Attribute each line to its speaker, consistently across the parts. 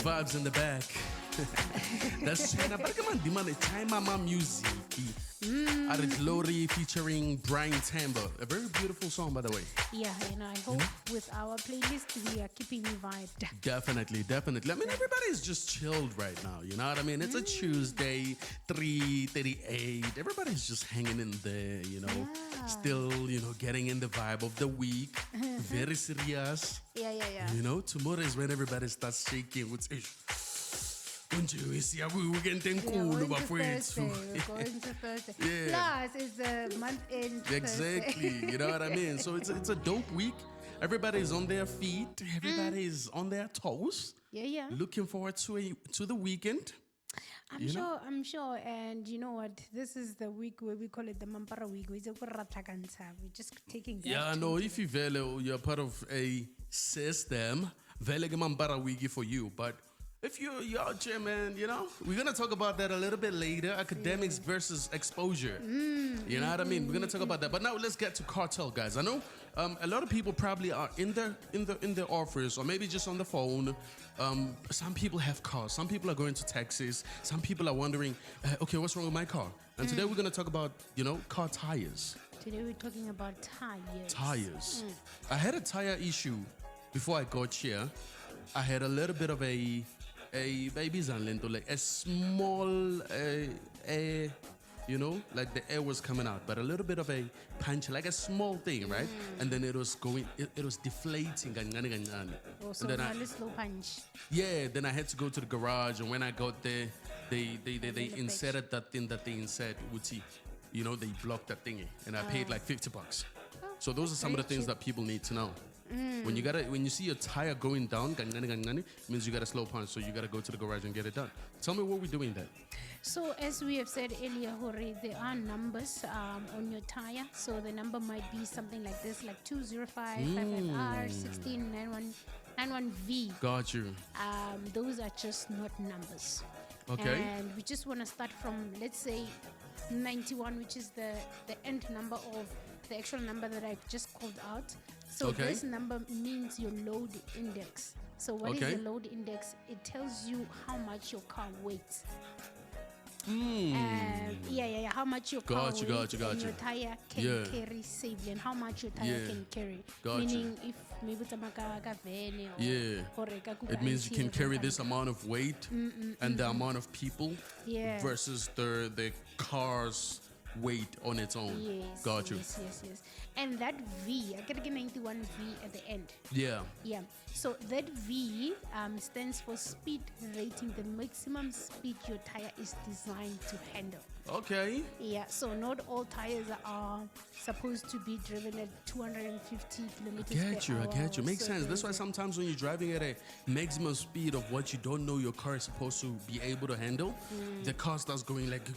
Speaker 1: vibes in the back. That's China. But come on, demand China Mama music. Ari Glory featuring Brian Tamber. A very beautiful song, by the way.
Speaker 2: Yeah, and I hope with our playlist we are keeping you vibed.
Speaker 1: Definitely. I mean, everybody's just chilled right now. You know what I mean? It's a Tuesday, 3:38. Everybody's just hanging in there, still, getting in the vibe of the week. Very serious.
Speaker 2: Yeah.
Speaker 1: Tomorrow is when everybody starts shaking. Which is,
Speaker 2: We're going to Thursday. Plus, it's a month end.
Speaker 1: Exactly. You know what I mean? So it's a dope week. Everybody's on their feet. Everybody's on their toes.
Speaker 2: Yeah.
Speaker 1: Looking forward to the weekend.
Speaker 2: I'm sure. And you know what? This is the week where we call it the Mampara week. We're just taking that.
Speaker 1: Yeah, no, if you're part of a system, vele ke Mampara week for you. But if you're out here, man, we're going to talk about that a little bit later. Academics versus exposure. You know what I mean? We're going to talk about that. But now let's get to cartel, guys. I know a lot of people probably are in the office or maybe just on the phone. Some people have cars. Some people are going to taxis. Some people are wondering, okay, what's wrong with my car? And today we're going to talk about, car tires.
Speaker 2: Today we're talking about tires.
Speaker 1: Tires. I had a tire issue before I got here. I had a little bit of a baby zanlento, like a small air, like the air was coming out, but a little bit of a punch, like a small thing, right? And then it was deflating.
Speaker 2: So a slow punch.
Speaker 1: Yeah, then I had to go to the garage, and when I got there, they inserted that thing that they insert, Uti. They blocked that thingy, and I paid like $50. So those are some of the things that people need to know. When you see your tire going down, it means you got a slow punch, so you got to go to the garage and get it done. Tell me what we're doing then.
Speaker 2: So as we have said earlier, Hore, there are numbers on your tire. So the number might be something like this, like 205, 55R, 1691V.
Speaker 1: Got you.
Speaker 2: Those are just not numbers.
Speaker 1: Okay.
Speaker 2: And we just want to start from, let's say, 91, which is the end number of the actual number that I just called out. So this number means your load index. So what is the load index? It tells you how much your car weighs. How much your car weighs and your tire can carry safely, and how much your tire can carry. Meaning if maybe it's a van or
Speaker 1: it means you can carry this amount of weight and the amount of people versus the car's weight on its own.
Speaker 2: Yes.
Speaker 1: Got you.
Speaker 2: Yes. And that V, I gotta get 91V at the end.
Speaker 1: Yeah.
Speaker 2: So that V stands for speed rating, the maximum speed your tire is designed to handle.
Speaker 1: Okay.
Speaker 2: Yeah. So not all tires are supposed to be driven at 250 kilometers per hour.
Speaker 1: I get you. Makes sense. That's why sometimes when you're driving at a maximum speed of what you don't know your car is supposed to be able to handle, the car starts going like.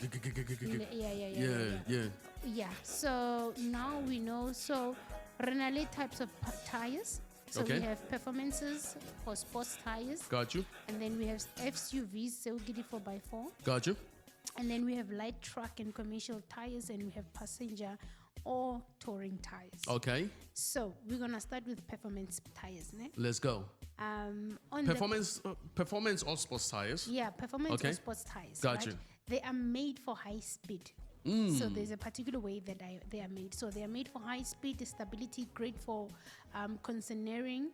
Speaker 2: Yeah. So now we know. So renale types of tires. So we have performances for sports tires.
Speaker 1: Got you.
Speaker 2: And then we have SUVs, so giddy 4x4.
Speaker 1: Got you.
Speaker 2: And then we have light truck and commercial tires, and we have passenger or touring tires.
Speaker 1: Okay.
Speaker 2: So we're gonna start with performance tires, ne?
Speaker 1: Let's go.
Speaker 2: On
Speaker 1: performance or sports tires?
Speaker 2: Yeah, performance or sports tires.
Speaker 1: Got you.
Speaker 2: They are made for high speed. So there's a particular way that they are made. So they are made for high speed stability, great for cornering,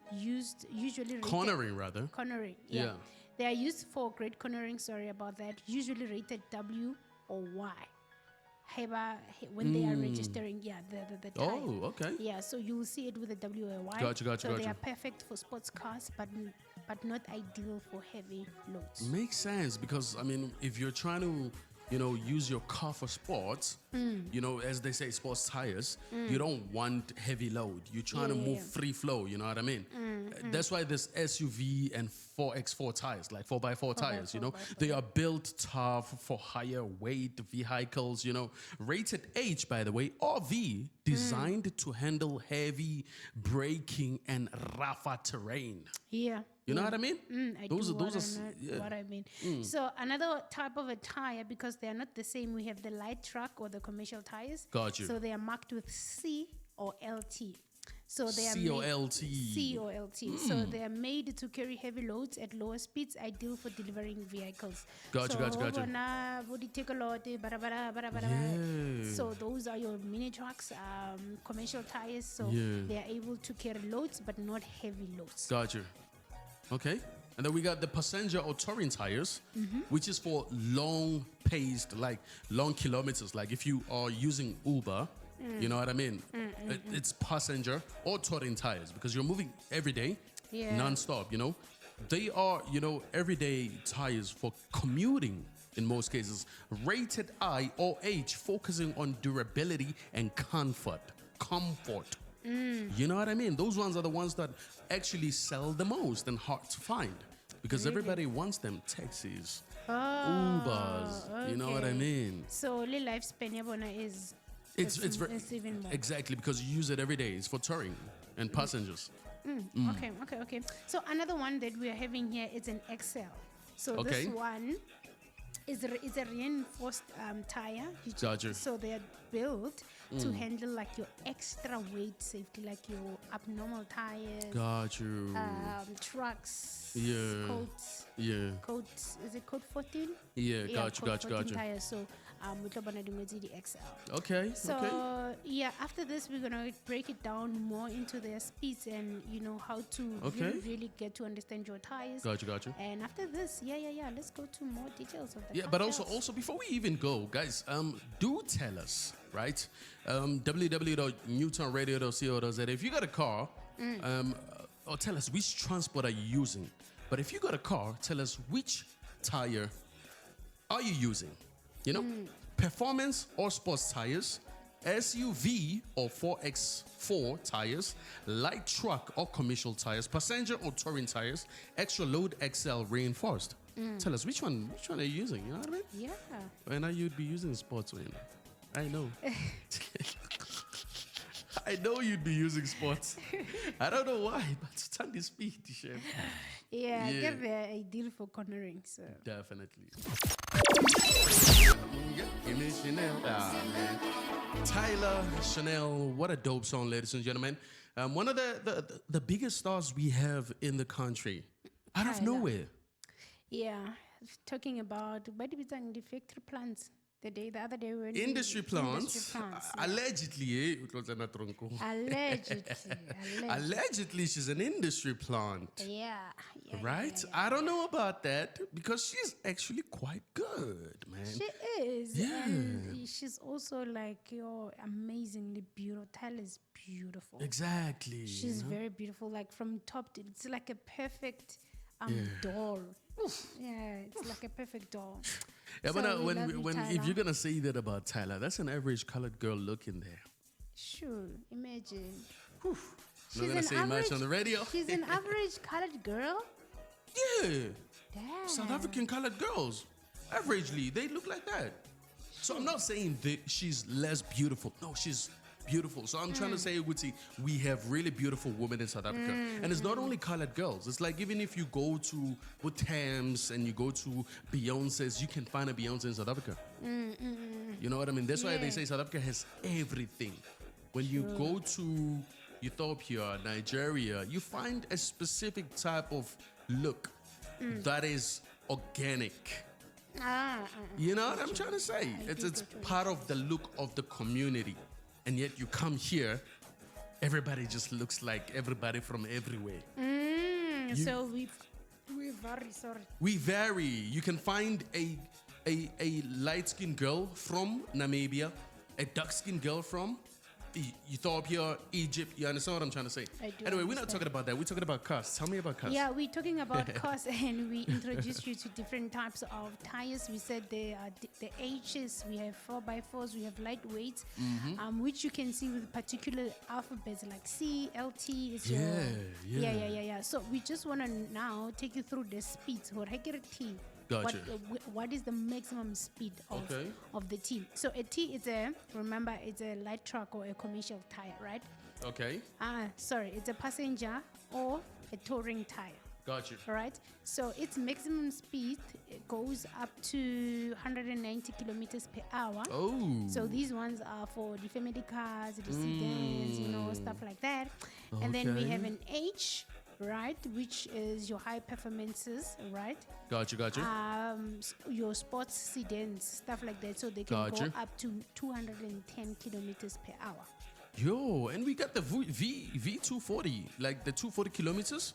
Speaker 2: cornering. Yeah. They are used for great cornering. Sorry about that. Usually rated W or Y. When they are registering, the tire.
Speaker 1: Oh, okay.
Speaker 2: Yeah, so you will see it with a W or a Y.
Speaker 1: Gotcha.
Speaker 2: So they are perfect for sports cars, but not ideal for heavy loads.
Speaker 1: Makes sense, because I mean, if you're trying to use your car for sports, as they say, sports tires, you don't want heavy load. You're trying to move free flow, you know what I mean? That's why there's SUV and 4x4 tires, like 4x4 tires, They are built tough for higher weight vehicles, Rated H, by the way, or V, designed to handle heavy braking and rougher terrain.
Speaker 2: Yeah.
Speaker 1: You know what I mean?
Speaker 2: Those are what I mean. So another type of a tire, because they are not the same, we have the light truck or the commercial tires.
Speaker 1: Got you.
Speaker 2: So they are marked with C or LT. So they are COLT. So they are made to carry heavy loads at lower speeds, ideal for delivering vehicles.
Speaker 1: Gotcha.
Speaker 2: So those are your mini trucks, commercial tires. So they are able to carry loads, but not heavy loads.
Speaker 1: Gotcha. Okay. And then we got the passenger or touring tires, which is for long paced, like long kilometers. Like if you are using Uber, you know what I mean? It's passenger or touring tires because you're moving every day, non-stop, you know? They are, everyday tires for commuting in most cases. Rated I or H, focusing on durability and comfort. You know what I mean? Those ones are the ones that actually sell the most and hard to find because everybody wants them. Taxis, Ubers, you know what I mean?
Speaker 2: So the lifespan is it's even more.
Speaker 1: Exactly, because you use it every day. It's for touring and passengers.
Speaker 2: Okay. So another one that we are having here is an XL. So this one is a reinforced tire.
Speaker 1: Gotcha.
Speaker 2: So they are built to handle like your extra weight safety, like your abnormal tires.
Speaker 1: Got you.
Speaker 2: Trucks.
Speaker 1: Yeah.
Speaker 2: Coats.
Speaker 1: Yeah.
Speaker 2: Coats. Is it code 14?
Speaker 1: Yeah. Got you.
Speaker 2: Tires. So we're talking about the XL.
Speaker 1: Okay.
Speaker 2: So after this we're gonna break it down more into their speeds and how to really get to understand your tires.
Speaker 1: Got you.
Speaker 2: And after this, let's go to more details of the
Speaker 1: Yeah, but also before we even go, guys, do tell us, right? www.newtonradio.co.za. If you got a car, or tell us which transport are you using. But if you got a car, tell us which tire are you using. Performance or sports tires, SUV or 4x4 tires, light truck or commercial tires, passenger or touring tires, extra load XL reinforced. Tell us which one are you using? You know what I mean?
Speaker 2: Yeah.
Speaker 1: And now you'd be using sports win. I know. I know you'd be using sports. I don't know why, but it's on the speed, chef.
Speaker 2: Yeah, get the ideal for cornering. So
Speaker 1: definitely. Chanel. Man. Tyler Chanel, what a dope song, ladies and gentlemen. One of the biggest stars we have in the country, out of nowhere.
Speaker 2: Yeah, talking about what we saying, the factory plants. The other day we were
Speaker 1: industry plants. Allegedly, allegedly, she's an industry plant.
Speaker 2: Yeah.
Speaker 1: Right? I don't know about that because she's actually quite good, man.
Speaker 2: She is.
Speaker 1: Yeah.
Speaker 2: And she's also like amazingly beautiful. Tyler's beautiful.
Speaker 1: Exactly.
Speaker 2: She's very beautiful. Like from top to, it's like a perfect doll. Yeah, it's like a perfect doll.
Speaker 1: Yeah,
Speaker 2: so
Speaker 1: but if you're gonna say that about Tyler, that's an average colored girl looking there.
Speaker 2: Sure, imagine.
Speaker 1: Not gonna say much on the radio.
Speaker 2: She's an average colored girl.
Speaker 1: Yeah.
Speaker 2: Damn.
Speaker 1: South African colored girls, averagely, they look like that. So I'm not saying that she's less beautiful. No, she's beautiful. So I'm trying to say, Guti, we have really beautiful women in South Africa. And it's not only colored girls. It's like even if you go to Botams and you go to Beyonce's, you can find a Beyonce in South Africa. You know what I mean? That's why they say South Africa has everything. When you go to Ethiopia, Nigeria, you find a specific type of look that is organic. You know what I'm trying to say? It's part of the look of the community. And yet you come here, everybody just looks like everybody from everywhere.
Speaker 2: So we vary, sorry.
Speaker 1: We vary. You can find a light-skinned girl from Namibia, a dark-skinned girl from Ethiopia, Egypt. You understand what I'm trying to say?
Speaker 2: I do.
Speaker 1: Anyway, we're not talking about that. We're talking about cars. Tell me about cars.
Speaker 2: Yeah, we're talking about cars, and we introduced you to different types of tires. We said the H's, we have 4x4s, we have lightweights, which you can see with particular alphabets like C, L, T. Is yeah. So we just want to now take you through the speeds. T.
Speaker 1: Gotcha.
Speaker 2: What is the maximum speed of the T? So a T is remember, it's a light truck or a commercial tire, right?
Speaker 1: Okay.
Speaker 2: Sorry, it's a passenger or a touring tire.
Speaker 1: Got you.
Speaker 2: All right. So its maximum speed goes up to 190 kilometers per hour.
Speaker 1: Oh.
Speaker 2: So these ones are for the family cars, the sedans, stuff like that. And then we
Speaker 1: Okay.
Speaker 2: have an H, right, which is your high performances, right?
Speaker 1: Got you.
Speaker 2: Your sports sedans, stuff like that. So they can
Speaker 1: Gotcha.
Speaker 2: go up to 210 kilometers per hour.
Speaker 1: Yo, and we got the V240, like the 240 kilometers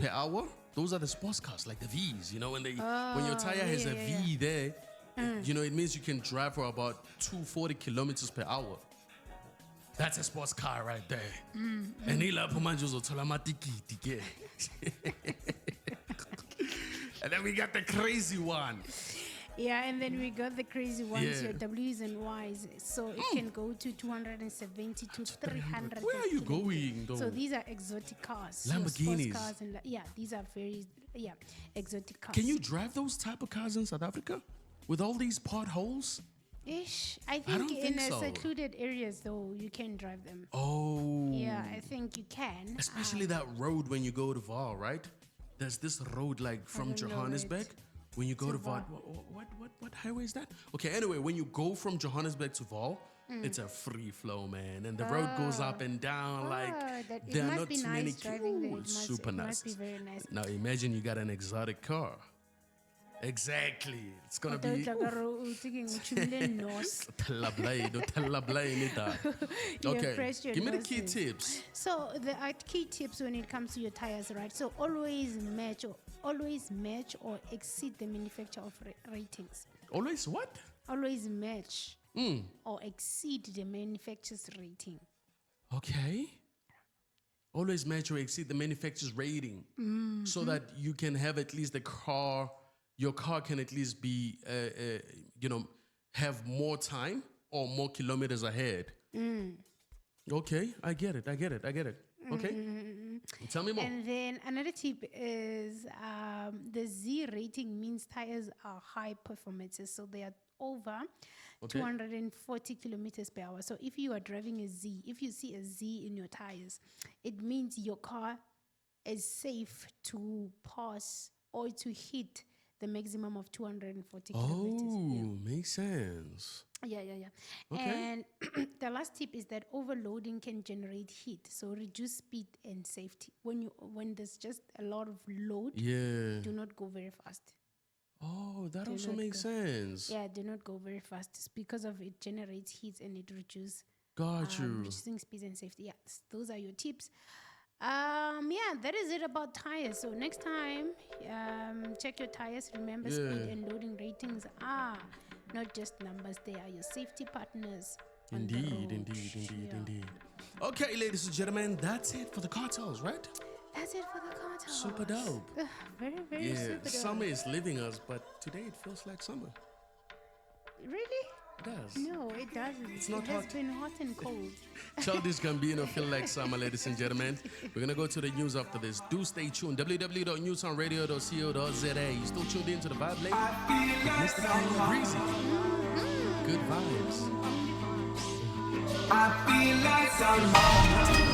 Speaker 1: per hour. Those are the sports cars, like the Vs. When your tire has a V there, it means you can drive for about 240 kilometers per hour. That's a sports car right there. And ilapho manje uzothola amatikiti ke. And then we got the crazy one.
Speaker 2: Yeah, and then we got the crazy ones,
Speaker 1: Yeah.
Speaker 2: your W's and Y's. So it can go to 270 to 300.
Speaker 1: Where are you going, though?
Speaker 2: So these are exotic cars. your
Speaker 1: Lamborghinis.
Speaker 2: sports cars and these are very exotic cars.
Speaker 1: Can you drive those type of cars in South Africa with all these potholes?
Speaker 2: Ish. I
Speaker 1: don't
Speaker 2: think
Speaker 1: think
Speaker 2: in
Speaker 1: so.
Speaker 2: secluded areas though you can drive them.
Speaker 1: Oh.
Speaker 2: Yeah, I think you can.
Speaker 1: Especially that road when you go to Vaal, right? There's this road like from
Speaker 2: don't know
Speaker 1: Johannesburg.
Speaker 2: it.
Speaker 1: When you go to
Speaker 2: Vaal.
Speaker 1: Vaal, what highway is that? Okay, anyway, when you go from Johannesburg to Vaal, it's a free flow, man, and the road goes up and down
Speaker 2: It
Speaker 1: there are
Speaker 2: must
Speaker 1: not
Speaker 2: be
Speaker 1: too many.
Speaker 2: nice driving there.
Speaker 1: Ooh,
Speaker 2: It must,
Speaker 1: super
Speaker 2: it
Speaker 1: nice.
Speaker 2: must be very nice.
Speaker 1: Now imagine you got an exotic car. Exactly, it's gonna be. Okay,
Speaker 2: press your
Speaker 1: give me the key
Speaker 2: noses.
Speaker 1: tips.
Speaker 2: So the key tips when it comes to your tires, right? So always match or exceed the manufacturer of ratings.
Speaker 1: Always what?
Speaker 2: Always match or exceed the manufacturer's rating.
Speaker 1: Okay. Always match or exceed the manufacturer's rating so that you can have at least your car can at least be, have more time or more kilometers ahead. Okay, I get it. Okay. Tell me more.
Speaker 2: And then another tip is the Z rating means tires are high performances, so they are over 240 kilometers per hour. So if you are driving a Z, if you see a Z in your tires, it means your car is safe to pass or to hit the maximum of 240 kilometers.
Speaker 1: Oh, makes sense.
Speaker 2: Yeah.
Speaker 1: Okay.
Speaker 2: And the last tip is that overloading can generate heat, so reduce speed and safety. When there's just a lot of load,
Speaker 1: Yeah.
Speaker 2: do not go very fast.
Speaker 1: Oh, that
Speaker 2: Do
Speaker 1: also
Speaker 2: not
Speaker 1: makes
Speaker 2: go-
Speaker 1: sense.
Speaker 2: Yeah, do not go very fast. It's because of it generates heat and it
Speaker 1: Got you.
Speaker 2: reducing speed and safety. Yeah, those are your tips. That is it about tires. So next time, check your tires. Remember, speed
Speaker 1: Yeah.
Speaker 2: and loading ratings are not just numbers; they are your safety partners. on the road.
Speaker 1: Indeed. Okay, ladies and gentlemen, that's it for the cartels, right?
Speaker 2: That's it for the cartels.
Speaker 1: Super dope.
Speaker 2: Very, very
Speaker 1: Yeah,
Speaker 2: super dope.
Speaker 1: summer is leaving us, but today it feels like summer.
Speaker 2: Really?
Speaker 1: It does.
Speaker 2: No, it doesn't. It's
Speaker 1: not
Speaker 2: it has
Speaker 1: hot.
Speaker 2: been hot and cold.
Speaker 1: Childish Gambino feel like summer, ladies and gentlemen. We're gonna go to the news after this. Do stay tuned. www.newsoundradio.co.za. You still tuned in to the Vibe Lady? Mr. King Breezy. Good vibes.
Speaker 3: I feel like someone